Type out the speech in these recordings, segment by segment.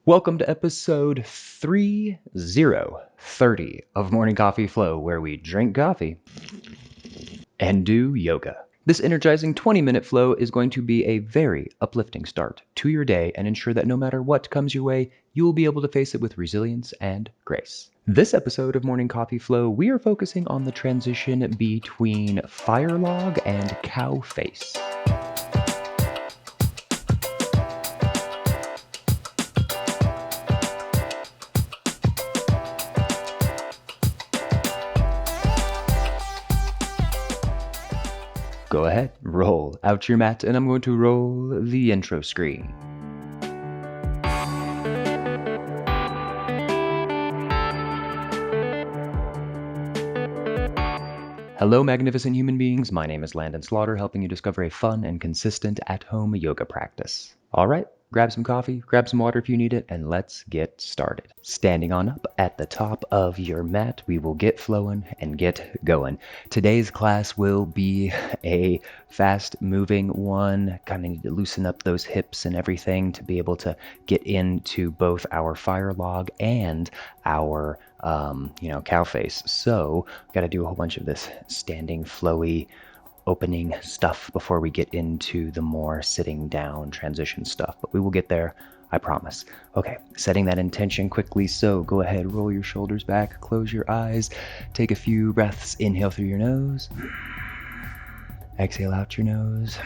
Welcome to episode 3030 of Morning Coffee Flow, where we drink coffee and do yoga. This energizing 20-minute flow is going to be a very uplifting start to your day and ensure that no matter what comes your way, you will be able to face it with resilience and grace. This episode of Morning Coffee Flow, we are focusing on the transition between Firelog and Cowface. Go ahead, roll out your mat, and I'm going to roll the intro screen. Hello, magnificent human beings. My name is Landon Slaughter, helping you discover a fun and consistent at-home yoga practice. All right, grab some coffee, grab some water if you need it, and let's get started. Standing on up at the top of your mat, we will get flowing and get going. Today's class will be a fast-moving one. Kind of need to loosen up those hips and everything to be able to get into both our Firelog and our Cowface. So got to do a whole bunch of this standing, flowy, opening stuff before we get into the more sitting down transition stuff, but we will get there, I promise. Okay, setting that intention quickly, so go ahead, roll your shoulders back, close your eyes, take a few breaths, inhale through your nose, exhale out your nose.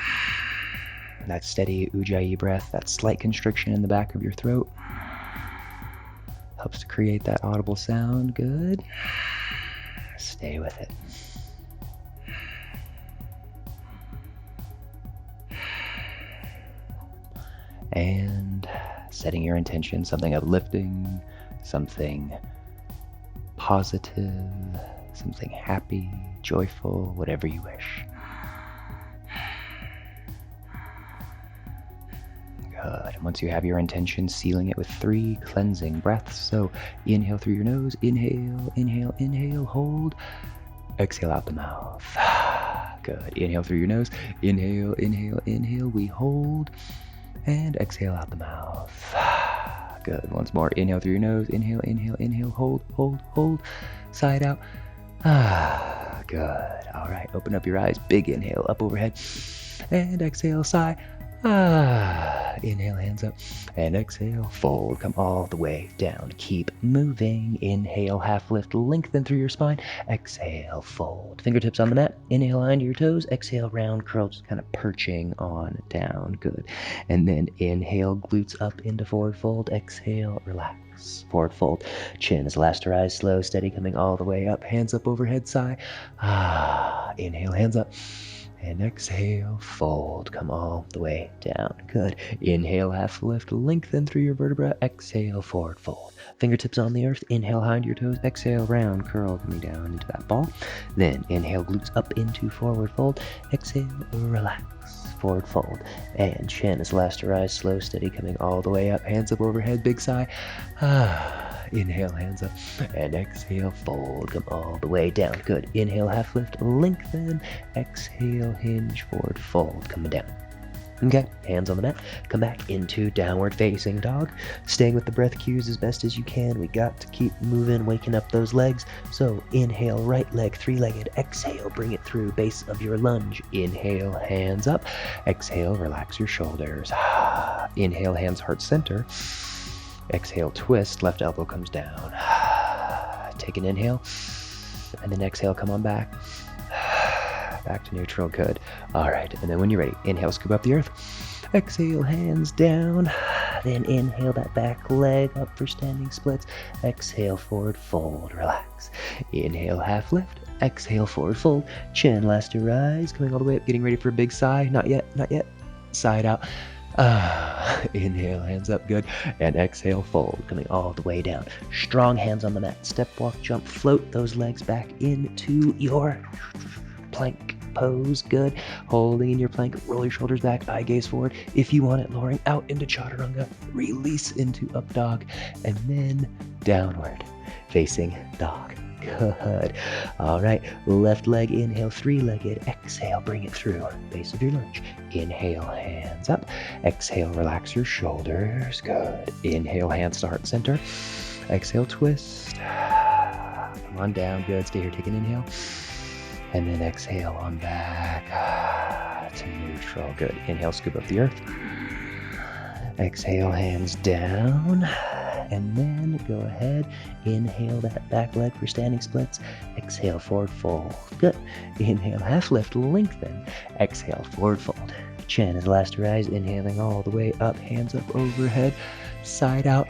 That steady ujjayi breath, that slight constriction in the back of your throat, helps to create that audible sound. Good. Stay with it. And setting your intention, something uplifting, something positive, something happy, joyful, whatever you wish. Good. And once you have your intention, sealing it with 3 cleansing breaths. So inhale through your nose, inhale, inhale, inhale, hold, exhale out the mouth. Good. Inhale through your nose, inhale, inhale, inhale, we hold, and exhale out the mouth. Good. Once more, inhale through your nose, inhale, inhale, inhale, hold, hold, hold, side out. Good. All right, open up your eyes, big inhale, up overhead, and exhale, sigh. Inhale, hands up, and exhale, fold, come all the way down, keep moving, inhale, half lift, lengthen through your spine, exhale, fold, fingertips on the mat, inhale, under your toes, exhale, round curl, just kind of perching on down, good, and then inhale, glutes up into forward fold, exhale, relax, forward fold, chin is last to rise, slow, steady, coming all the way up, hands up overhead, sigh, inhale, hands up, and exhale, fold, come all the way down. Good. Inhale, half lift, lengthen through your vertebra. Exhale, forward fold. Fingertips on the earth. Inhale, high into your toes. Exhale, round curl, coming down into that ball. Then inhale, glutes up into forward fold. Exhale, relax, forward fold. And chin is last to rise, slow, steady, coming all the way up. Hands up overhead, big sigh. Inhale, hands up, and exhale, fold, come all the way down. Good. Inhale, half lift, lengthen. Exhale, hinge, forward fold, coming down. Okay, hands on the mat. Come back into downward facing dog. Staying with the breath cues as best as you can. We got to keep moving, waking up those legs. So inhale, right leg, 3-legged. Exhale, bring it through base of your lunge. Inhale, hands up. Exhale, relax your shoulders. Inhale, hands heart center. Exhale, twist, left elbow comes down. Take an inhale, and then exhale, come on back. Back to neutral, good. All right, and then when you're ready, inhale, scoop up the earth. Exhale, hands down. Then inhale that back leg up for standing splits. Exhale, forward fold, relax. Inhale, half lift. Exhale, forward fold. Chin last to rise, coming all the way up, getting ready for a big sigh. Not yet, not yet. Side out. Inhale, hands up, good, and exhale, fold, coming all the way down. Strong hands on the mat, step, walk, jump, float those legs back into your plank pose, good. Holding in your plank, roll your shoulders back, eye gaze forward. If you want it, lowering out into chaturanga, release into up dog, and then downward facing dog. Good. All right, left leg, inhale, three-legged. Exhale, bring it through. Base of your lunge. Inhale, hands up. Exhale, relax your shoulders. Good. Inhale, hands to heart center. Exhale, twist. Come on down. Good. Stay here. Take an inhale. And then exhale on back to neutral. Good. Inhale, scoop up the earth. Exhale, hands down. And then go ahead, inhale that back leg for standing splits. Exhale, forward fold. Good. Inhale, half lift, lengthen. Exhale, forward fold. Chin is last to rise, inhaling all the way up, hands up overhead, side out.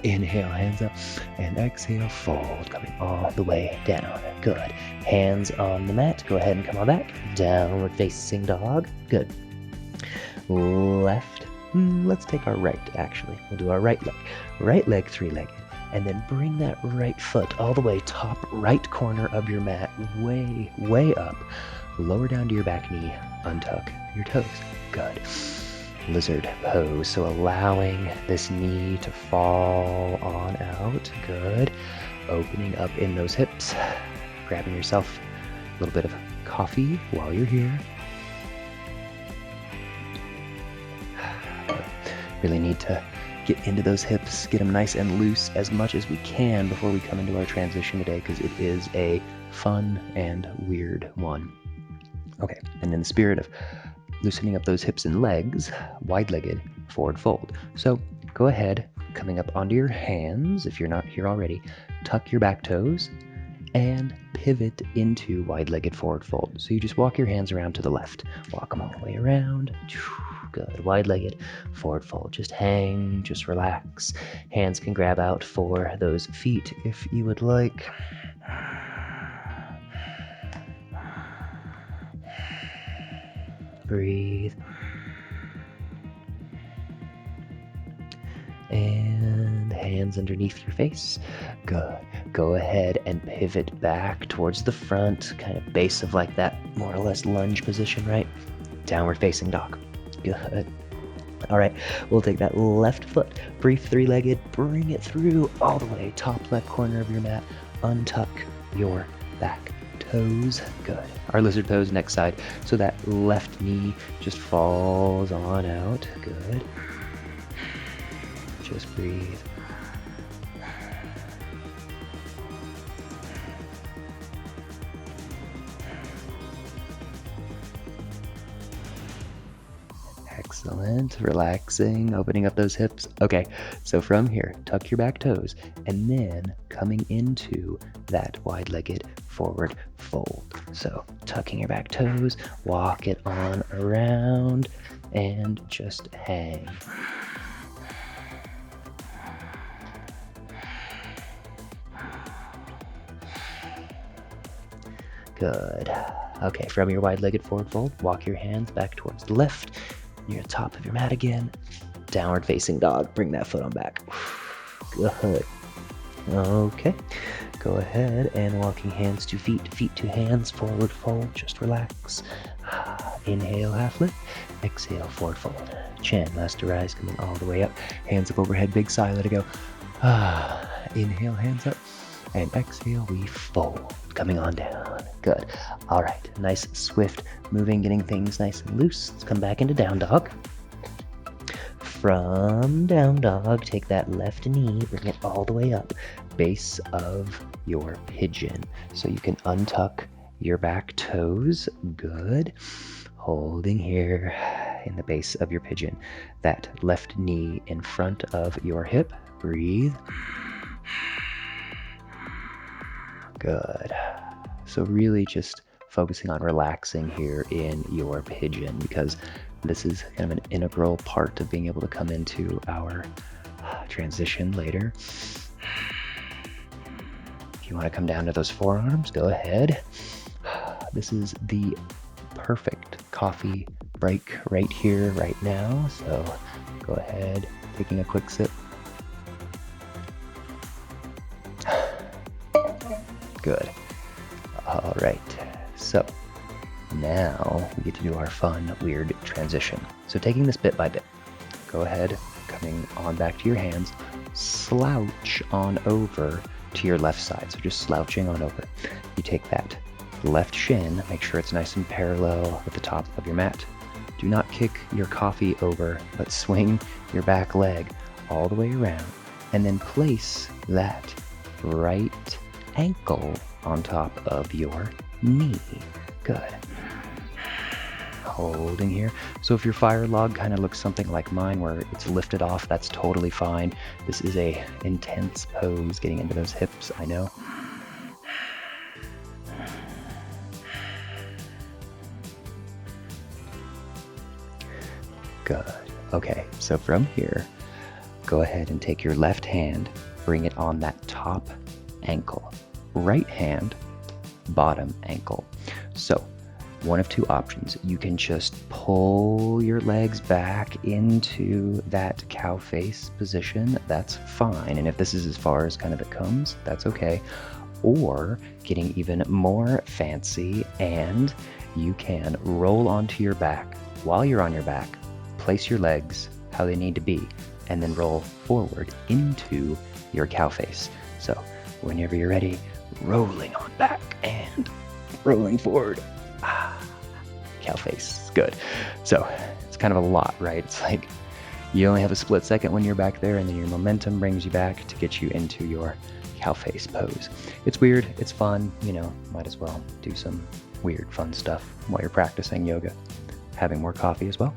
Inhale, hands up, and exhale, fold, coming all the way down. Good. Hands on the mat. Go ahead and come on back. Downward facing dog. Good. Left. Let's take our right, actually. We'll do our right leg. Right leg, three-legged. And then bring that right foot all the way top right corner of your mat, way, way up. Lower down to your back knee. Untuck your toes. Good. Lizard pose. So allowing this knee to fall on out. Good. Opening up in those hips. Grabbing yourself a little bit of coffee while you're here. Really need to get into those hips, get them nice and loose as much as we can before we come into our transition today, because it is a fun and weird one. Okay, and in the spirit of loosening up those hips and legs, wide-legged forward fold. So go ahead, coming up onto your hands, if you're not here already, tuck your back toes and pivot into wide-legged forward fold. So you just walk your hands around to the left, walk them all the way around. Good. Wide-legged forward fold. Just hang, just relax. Hands can grab out for those feet if you would like. Breathe. And hands underneath your face. Good. Go ahead and pivot back towards the front, kind of base of like that more or less lunge position, right? Downward facing dog. Good. All right, we'll take that left foot, brief three-legged, bring it through all the way, top left corner of your mat, untuck your back toes. Good. Our lizard pose, next side, so that left knee just falls on out. Good. Just breathe. Excellent. Relaxing, opening up those hips. Okay, so from here, tuck your back toes, and then coming into that wide-legged forward fold. So tucking your back toes, walk it on around, and just hang. Good. Okay, from your wide-legged forward fold, walk your hands back towards the left, near the top of your mat again. Downward facing dog. Bring that foot on back. Good. Okay. Go ahead and walking hands to feet, feet to hands, forward fold. Just relax. Inhale, half lift. Exhale, forward fold. Chin, last to rise, coming all the way up. Hands up overhead, big sigh, let it go. Inhale, hands up. And exhale, we fold. Coming on down. Good. All right. Nice, swift moving, getting things nice and loose. Let's come back into down dog. From down dog, take that left knee, bring it all the way up. Base of your pigeon. So you can untuck your back toes. Good. Holding here in the base of your pigeon. That left knee in front of your hip. Breathe. Good. So really just focusing on relaxing here in your pigeon, because this is kind of an integral part of being able to come into our transition later. If you want to come down to those forearms, go ahead. This is the perfect coffee break right here, right now. So go ahead, taking a quick sip. Good. All right. So now we get to do our fun, weird transition. So taking this bit by bit, go ahead, coming on back to your hands, slouch on over to your left side, so just slouching on over. You take that left shin, make sure it's nice and parallel with the top of your mat. Do not kick your coffee over, but swing your back leg all the way around, and then place that right ankle on top of your knee. Good. Holding here. So if your Firelog kind of looks something like mine where it's lifted off, that's totally fine. This is a intense pose, getting into those hips, I know. Good. Okay, so from here, go ahead and take your left hand, bring it on that top ankle. Right hand, bottom ankle. So one of two options. You can just pull your legs back into that cow face position. That's fine. And if this is as far as kind of it comes, that's okay. Or getting even more fancy, and you can roll onto your back. While you're on your back, place your legs how they need to be, and then roll forward into your cow face. So whenever you're ready, rolling on back and rolling forward. Cow face. Good. So it's kind of a lot, right? It's like you only have a split second when you're back there, and then your momentum brings you back to get you into your cow face pose. It's weird. It's fun. You know, might as well do some weird, fun stuff while you're practicing yoga. Having more coffee as well.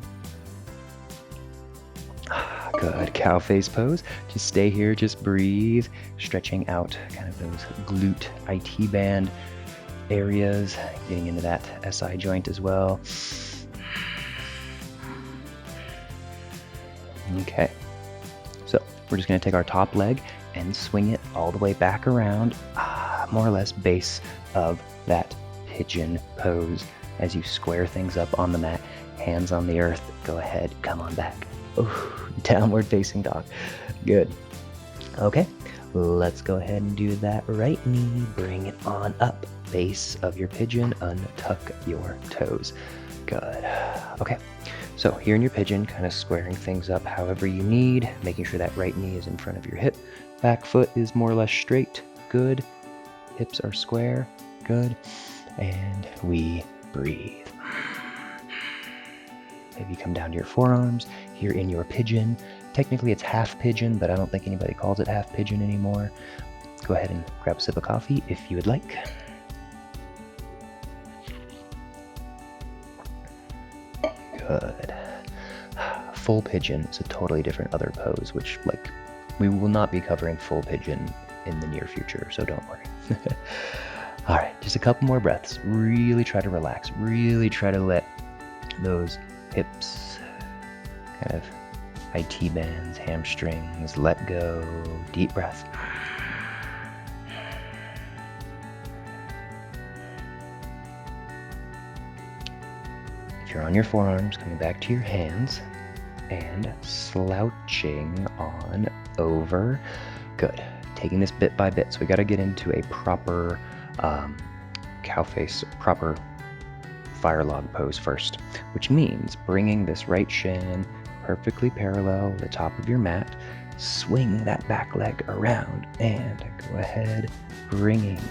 Good. Cow face pose. Just stay here. Just breathe. Stretching out kind of those glute IT band areas, getting into that SI joint as well. Okay, so we're just going to take our top leg and swing it all the way back around, more or less base of that pigeon pose. As you square things up on the mat, hands on the earth, go ahead, come on back. Ooh, downward facing dog. Good. Okay, let's go ahead and do that right knee, bring it on up. Base of your pigeon, untuck your toes. Good. Okay, so here in your pigeon, kind of squaring things up however you need, making sure that right knee is in front of your hip. Back foot is more or less straight. Good. Hips are square. Good. And we breathe. Maybe come down to your forearms here in your pigeon. Technically it's half pigeon, but I don't think anybody calls it half pigeon anymore. Go ahead and grab a sip of coffee if you would like. Good. Full pigeon is a totally different other pose, which, like, we will not be covering full pigeon in the near future, so don't worry. All right, just a couple more breaths. Really try to relax. Really try to let those hips, kind of IT bands, hamstrings, let go. Deep breath. If you're on your forearms, coming back to your hands and slouching on over. Good. Taking this bit by bit. So we got to get into a proper cow face, proper Firelog pose first, which means bringing this right shin perfectly parallel the top of your mat. Swing that back leg around and go ahead, bringing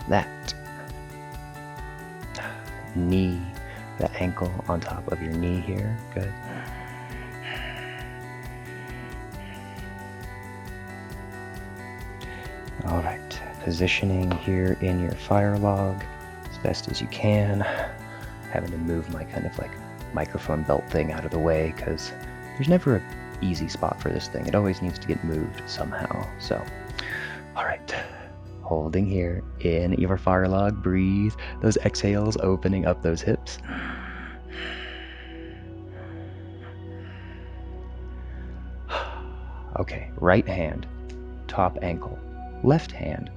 that knee, the ankle on top of your knee here. Good. All right, positioning here in your Firelog as best as you can. Having to move my kind of like microphone belt thing out of the way because there's never an easy spot for this thing. It always needs to get moved somehow. So, all right. Holding here in your Firelog, breathe. Those exhales, opening up those hips. Okay, right hand, top ankle. Left hand,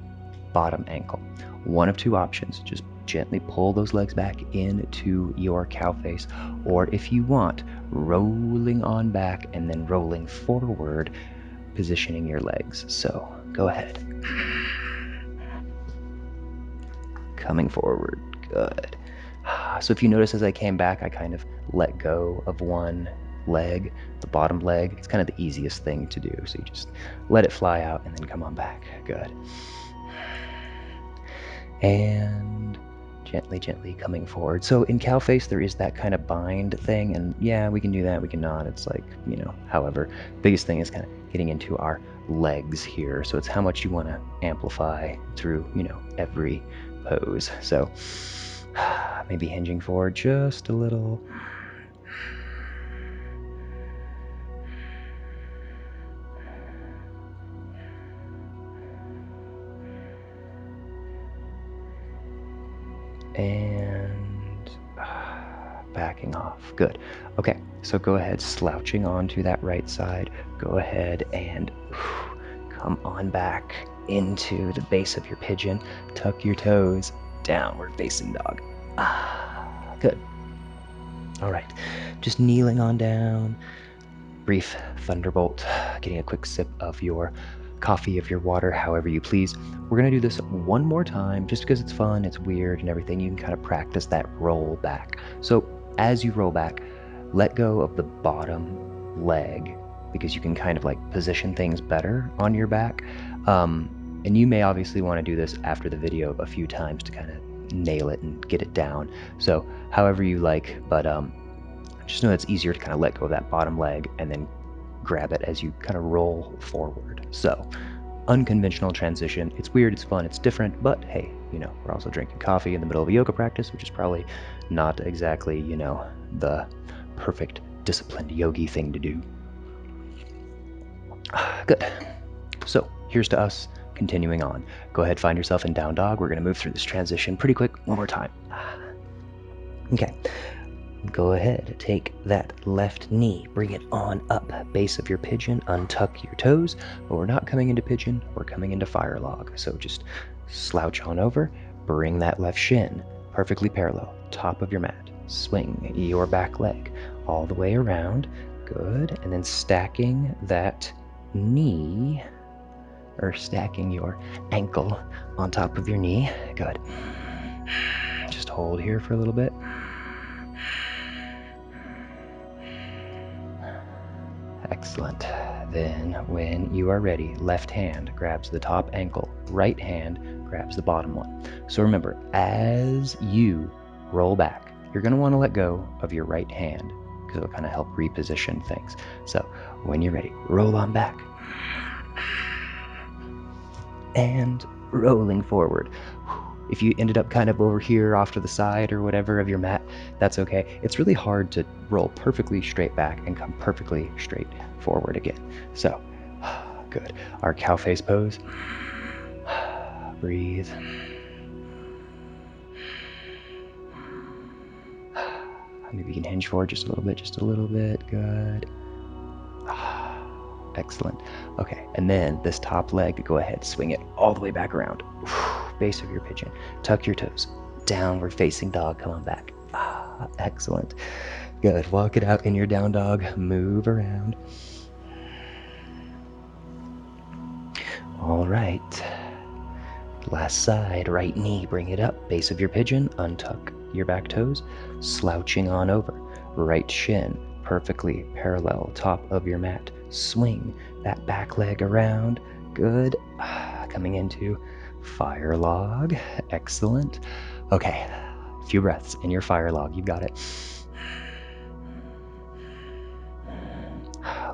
bottom ankle. One of two options. Just gently pull those legs back into your cow face, or if you want, rolling on back and then rolling forward, positioning your legs. So go ahead. Coming forward. Good. So if you notice as I came back, I kind of let go of one leg, the bottom leg. It's kind of the easiest thing to do. So you just let it fly out and then come on back. Good. And gently, gently coming forward. So in Cowface, there is that kind of bind thing, and yeah, we can do that, we can not. It's like, however, biggest thing is kind of getting into our legs here. So it's how much you want to amplify through, every pose. So maybe hinging forward just a little. And backing off. Good. Okay, so go ahead, slouching onto that right side. Go ahead and come on back into the base of your pigeon. Tuck your toes, downward facing dog. Good. All right, just kneeling on down. Brief thunderbolt, getting a quick sip of your coffee, of your water, however you please. We're going to do this one more time just because it's fun, it's weird and everything. You can kind of practice that roll back. So as you roll back, let go of the bottom leg because you can kind of like position things better on your back. And you may obviously want to do this after the video a few times to kind of nail it and get it down. So however you like, but just know it's easier to kind of let go of that bottom leg and then grab it as you kind of roll forward. So unconventional transition. It's weird, it's fun, it's different, but hey, we're also drinking coffee in the middle of a yoga practice, which is probably not exactly, the perfect disciplined yogi thing to do. Good. So here's to us continuing on. Go ahead, find yourself in down dog. We're going to move through this transition pretty quick one more time. Okay. Go ahead, take that left knee, bring it on up, base of your pigeon, untuck your toes, but we're not coming into pigeon, we're coming into Firelog. So just slouch on over, bring that left shin perfectly parallel, top of your mat, swing your back leg all the way around, good, and then stacking that knee, or stacking your ankle on top of your knee, good. Just hold here for a little bit. Excellent. Then when you are ready, left hand grabs the top ankle, right hand grabs the bottom one. So remember, as you roll back, you're going to want to let go of your right hand because it'll kind of help reposition things. So when you're ready, roll on back. And rolling forward. If you ended up kind of over here off to the side or whatever of your mat, that's okay. It's really hard to roll perfectly straight back and come perfectly straight forward again. So, good. Our cow face pose. Breathe. Maybe you can hinge forward just a little bit, good. Excellent. Okay, and then this top leg, go ahead, swing it all the way back around. Base of your pigeon. Tuck your toes. Downward facing dog, come on back. Excellent. Good. Walk it out in your down dog. Move around. All right. Last side, right knee, bring it up. Base of your pigeon, untuck your back toes. Slouching on over. Right shin, perfectly parallel, top of your mat. Swing that back leg around. Good. Coming into Firelog. Excellent. Okay, a few breaths in your Firelog. You've got it.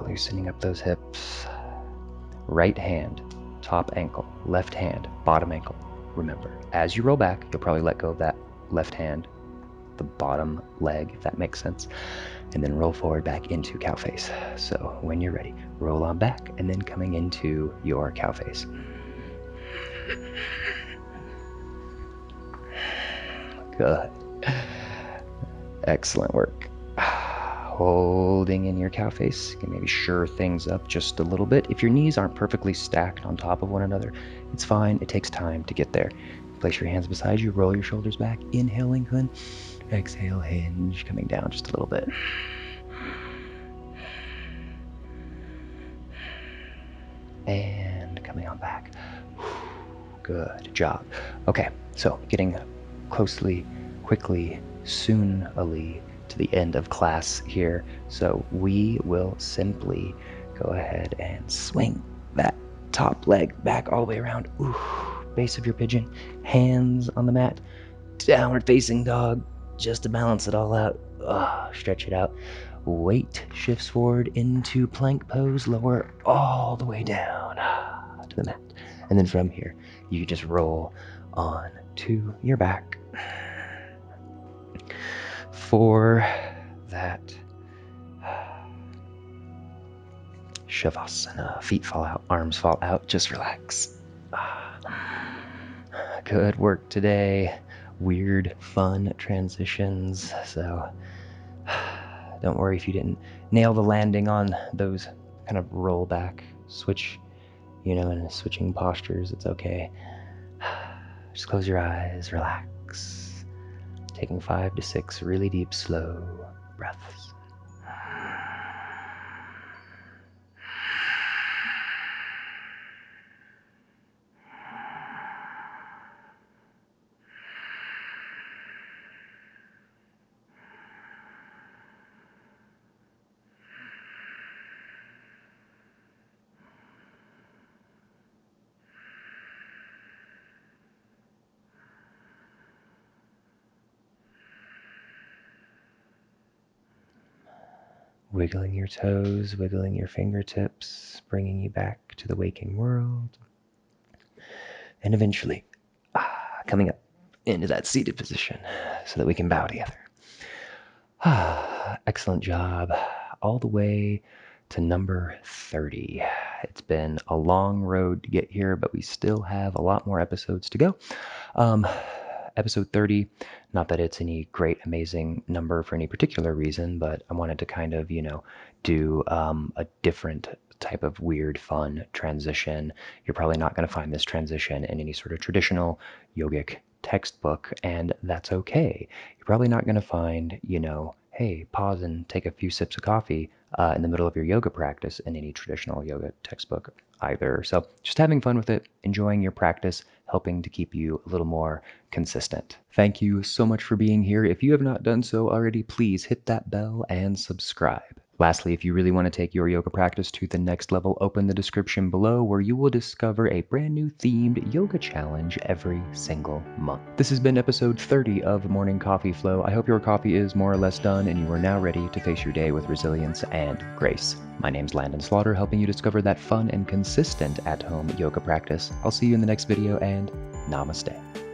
Loosening up those hips. Right hand, top ankle. Left hand, bottom ankle. Remember, as you roll back, you'll probably let go of that left hand, the bottom leg, if that makes sense, and then roll forward back into cow face. So when you're ready, roll on back and then coming into your cow face. Good. Excellent work. Holding in your cow face, you can maybe shore things up just a little bit. If your knees aren't perfectly stacked on top of one another, it's fine. It takes time to get there. Place your hands beside you, roll your shoulders back, inhale, lengthen, exhale, hinge, coming down just a little bit. And coming on back. Good job. Okay, so getting closely, quickly, soonly to the end of class here. So we will simply go ahead and swing that top leg back all the way around. Ooh, base of your pigeon, hands on the mat, downward facing dog, just to balance it all out. Stretch it out. Weight shifts forward into plank pose, lower all the way down to the mat. And then from here, you just roll on to your back for that Shavasana. Feet fall out, arms fall out, just relax. Good work today. Weird, fun transitions. So don't worry if you didn't nail the landing on those kind of roll back, switch, and switching postures. It's okay. Just close your eyes, relax. Taking 5 to 6 really deep, slow breaths. Wiggling your toes, wiggling your fingertips, bringing you back to the waking world. And eventually, coming up into that seated position so that we can bow together. Excellent job. All the way to number 30. It's been a long road to get here, but we still have a lot more episodes to go. Episode 30, not that it's any great, amazing number for any particular reason, but I wanted to kind of, do a different type of weird, fun transition. You're probably not going to find this transition in any sort of traditional yogic textbook, and that's okay. You're probably not going to find, hey, pause and take a few sips of coffee in the middle of your yoga practice in any traditional yoga textbook either. So just having fun with it, enjoying your practice, helping to keep you a little more consistent. Thank you so much for being here. If you have not done so already, please hit that bell and subscribe. Lastly, if you really want to take your yoga practice to the next level, open the description below where you will discover a brand new themed yoga challenge every single month. This has been episode 30 of Morning Coffee Flow. I hope your coffee is more or less done and you are now ready to face your day with resilience and grace. My name's Landon Slaughter, helping you discover that fun and consistent at-home yoga practice. I'll see you in the next video, and namaste.